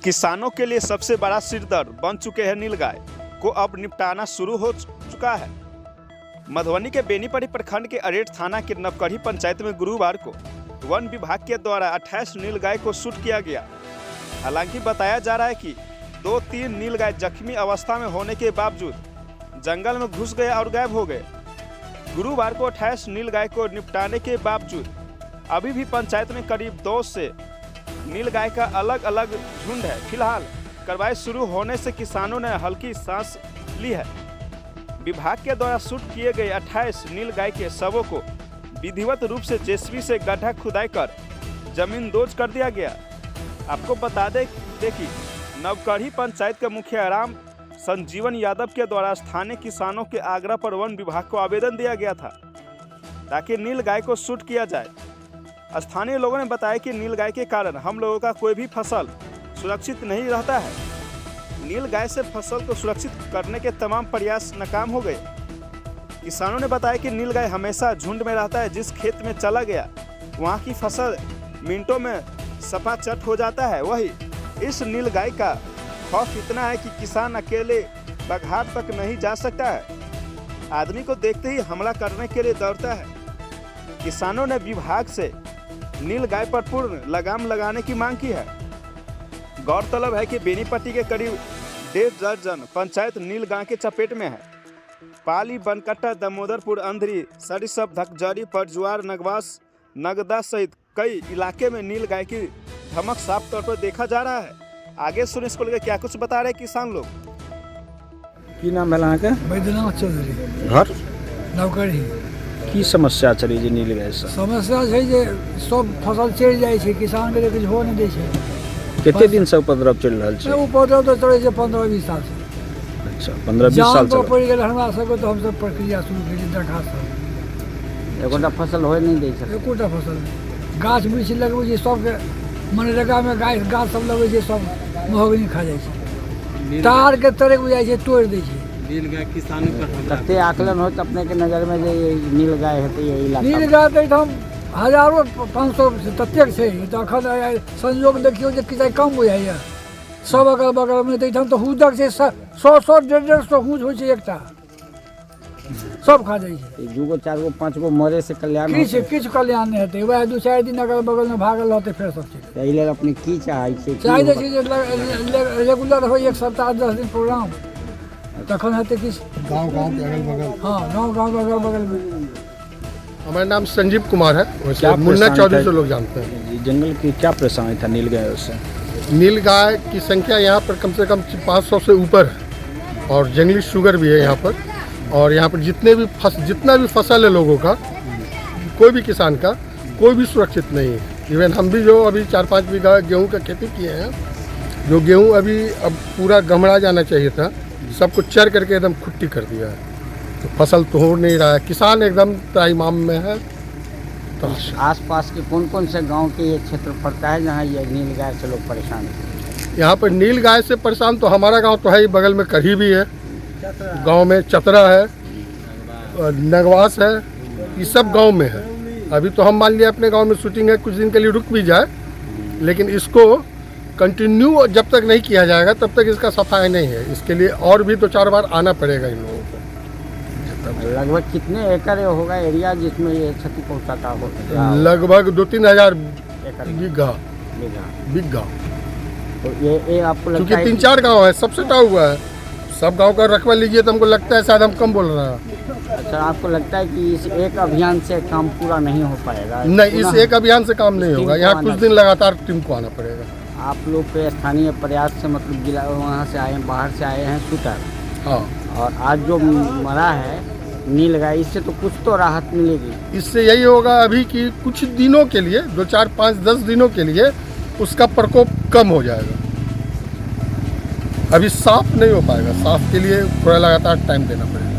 किसानों के लिए सबसे बड़ा सिरदर्द बन चुके हैं नीलगाय को अब निपटाना शुरू हो चुका है। मधुबनी के बेनीपट्टी प्रखंड के अरेठ थाना के नवकढ़ी पंचायत में गुरुवार को वन विभाग के द्वारा 28 नीलगाय को शूट किया गया। हालांकि बताया जा रहा है कि 2-3 नीलगाय जख्मी अवस्था में होने के बावजूद जंगल में घुस गए और गायब हो गए। गुरुवार को 28 नीलगाय को निपटाने के बावजूद अभी भी पंचायत में करीब 2 से नीलगाय का अलग अलग झुंड है। फिलहाल कार्रवाई शुरू होने से किसानों ने हल्की सांस ली है। विभाग के द्वारा शूट किए गए 28 नीलगाय के शवों को विधिवत रूप से जेसीबी से गड्ढा खुदाई कर जमींदोज कर दिया गया। आपको बता दें कि नवकढ़ी पंचायत के मुखिया राम संजीवन यादव के द्वारा स्थानीय किसानों के आग्रह पर वन विभाग को आवेदन दिया गया था ताकि नीलगाय को शूट किया जाए। स्थानीय लोगों ने बताया कि नीलगाय के कारण हम लोगों का कोई भी फसल सुरक्षित नहीं रहता है। नीलगाय से फसल को सुरक्षित करने के तमाम प्रयास नाकाम हो गए। किसानों ने बताया कि नीलगाय हमेशा झुंड में रहता है। जिस खेत में चला गया वहां की फसल मिनटों में सपाचट हो जाता है। वही इस नीलगाय का खौफ इतना है कि किसान अकेले बघाट तक नहीं जा सकता है। आदमी को देखते ही हमला करने के लिए दौड़ता है। किसानों ने विभाग से नीलगाय पर पूर्ण लगाम लगाने की मांग की है। गौरतलब है कि बेनीपट्टी के करीब 1.5 दर्जन पंचायत नीलगाय के चपेट में है। पाली, बनकट्टा, दामोदरपुर, अंधरी, सरिसप, धकजरी, परजुआर, नगवास, नगदा सहित कई इलाके में नीलगाय की धमक साफ तौर पर देखा जा रहा है। आगे सुन इसको लेकर क्या कुछ बता रहे किसान लोग। की नाम है के? बैद्यनाथ चौधरी, घर नवकढ़ी। की समस्या चली जे नीलगाय से? समस्या छै जे सब फसल चढ़ि जाइ छै, किसान के किछु हो नहि दै छै। कते दिन से उपद्रव चल रहल छै? उपद्रव तो चलै छै 15-20 साल से। अच्छा, 15-20 साल से पड़ि गेल हमरा सबके, तो हमसब प्रक्रिया शुरू केलियै दरखास्त। एकोटा फसल होय नहीं दै छै। एकोटा फसल गाछ वृक्ष लगबै छै, सबके मनरेगा में गाछ सब लगबै छै, सब महोगनी खा जाइ छै। तार के तरह बुझाइ छै तोड़ि दै छै। नीलगाय किसान कते आकलन होत अपने के नजर में जे नीलगाय हेतै ये इलाका? नीलगाय तऽ हम हजारों 500 ततेक छै। तऽ अखन संयोग देखियौ जे किछु कम बुझाइए। सब अगल बगल में तऽ तो हुदक छै 100 150 हुज होइ छै एकटा, सब खा जाइ छै। 2 गो 4 गो 5 गो मरे से कल्याण किछु कल्याण नहीं हेतै। वह 2-4 दिन अगल बगल में भागल रहतै फेर सब चीज। एहि लेल अपने की चाहै छै? चाहै छै जे रेगुलर हो 1 सप्ताह 10 दिन प्रोग्राम, तखन हेतै किछु गांव के अगल बगल। हाँ, गाँव के अगल बगल में। हमारा नाम संजीव कुमार है, वैसे मुन्ना चौधरी से लोग जानते हैं। जंगल की क्या परेशानी था नीलगाय से? नीलगाय की संख्या यहाँ पर कम से कम 500 से ऊपर है और जंगली शुगर भी है यहाँ पर। और यहाँ पर जितना भी फसल है लोगों का, कोई भी किसान का कोई भी सुरक्षित नहीं है। इवन हम भी जो अभी 4-5 बीघा गेहूँ का खेती किए हैं, जो गेहूँ अभी अब पूरा गमड़ा जाना चाहिए था, सबको चर करके एकदम खुट्टी कर दिया है। तो फसल तो हो नहीं रहा है, किसान एकदम त्राहिमाम में है। तो आसपास के कौन से गांव के ये क्षेत्र पड़ता है जहां ये नीलगाय से लोग परेशान हैं? यहाँ पर नीलगाय से परेशान तो हमारा गांव तो है ही, बगल में कढ़ी भी है, गांव में चतरा है, नगवास है, ये सब गांव में है। अभी तो हम मान लिया अपने गांव में शूटिंग है, कुछ दिन के लिए रुक भी जाए, लेकिन इसको कंटिन्यू जब तक नहीं किया जाएगा तब तक इसका सफाई नहीं है। इसके लिए और भी 2-4 बार आना पड़ेगा इन लोगों को। लगभग कितने एकड़ होगा एरिया जिसमें ये क्षति पहुंचाता होगा? लगभग 2-3 हजार बीघा। तो ये आपको लगता क्योंकि है 3-4 गांव है, सब सटा हुआ है, सब गांव का रखवा लीजिए तो हमको लगता है शायद हम कम बोल रहे हैं। अच्छा, आपको लगता है कि इस एक अभियान से काम पूरा नहीं हो पाएगा? नहीं, इस एक अभियान से काम नहीं होगा। यहाँ कुछ दिन लगातार टीम को आना पड़ेगा। आप लोग के स्थानीय प्रयास से मतलब जिला वहाँ से आए हैं, बाहर से आए हैं शूटर, हाँ, और आज जो मरा है नीलगाय, इससे तो कुछ तो राहत मिलेगी। इससे यही होगा अभी कि कुछ दिनों के लिए, 2, 4, 5, 10 दिनों के लिए उसका प्रकोप कम हो जाएगा। अभी साफ नहीं हो पाएगा, साफ के लिए थोड़ा लगातार टाइम देना पड़ेगा।